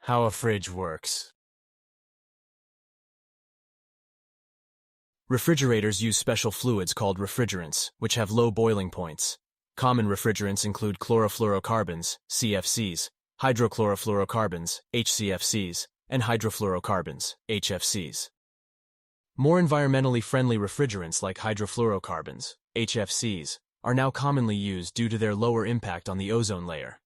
How a fridge works. Refrigerators use special fluids called refrigerants, which have low boiling points. Common refrigerants include chlorofluorocarbons, CFCs, hydrochlorofluorocarbons, HCFCs, and hydrofluorocarbons, HFCs. More environmentally friendly refrigerants like hydrofluorocarbons, HFCs, are now commonly used due to their lower impact on the ozone layer.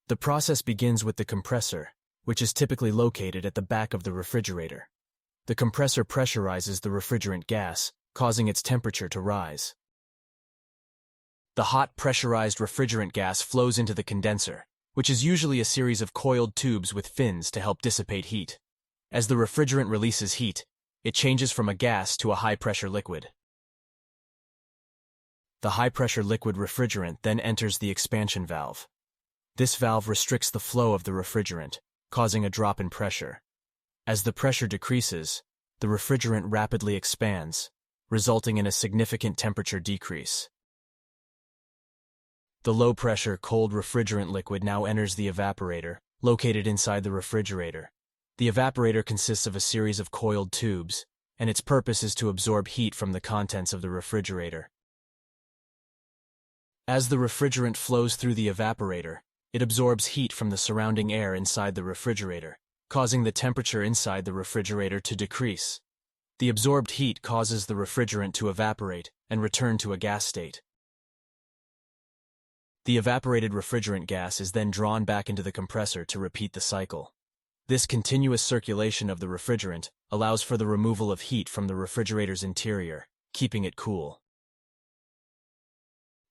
The process begins with the compressor, which is typically located at the back of the refrigerator. The compressor pressurizes the refrigerant gas, causing its temperature to rise. The hot pressurized refrigerant gas flows into the condenser, which is usually a series of coiled tubes with fins to help dissipate heat. As the refrigerant releases heat, it changes from a gas to a high-pressure liquid. The high-pressure liquid refrigerant then enters the expansion valve. This valve restricts the flow of the refrigerant, causing a drop in pressure. As the pressure decreases, the refrigerant rapidly expands, resulting in a significant temperature decrease. The low-pressure, cold refrigerant liquid now enters the evaporator, located inside the refrigerator. The evaporator consists of a series of coiled tubes, and its purpose is to absorb heat from the contents of the refrigerator. As the refrigerant flows through the evaporator, it absorbs heat from the surrounding air inside the refrigerator, causing the temperature inside the refrigerator to decrease. The absorbed heat causes the refrigerant to evaporate and return to a gas state. The evaporated refrigerant gas is then drawn back into the compressor to repeat the cycle. This continuous circulation of the refrigerant allows for the removal of heat from the refrigerator's interior, keeping it cool.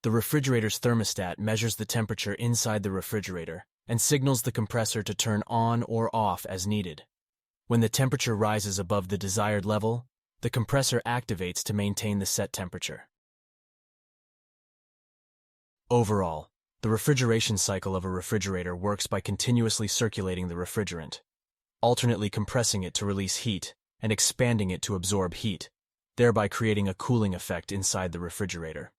The refrigerator's thermostat measures the temperature inside the refrigerator and signals the compressor to turn on or off as needed. When the temperature rises above the desired level, the compressor activates to maintain the set temperature. Overall, the refrigeration cycle of a refrigerator works by continuously circulating the refrigerant, alternately compressing it to release heat and expanding it to absorb heat, thereby creating a cooling effect inside the refrigerator.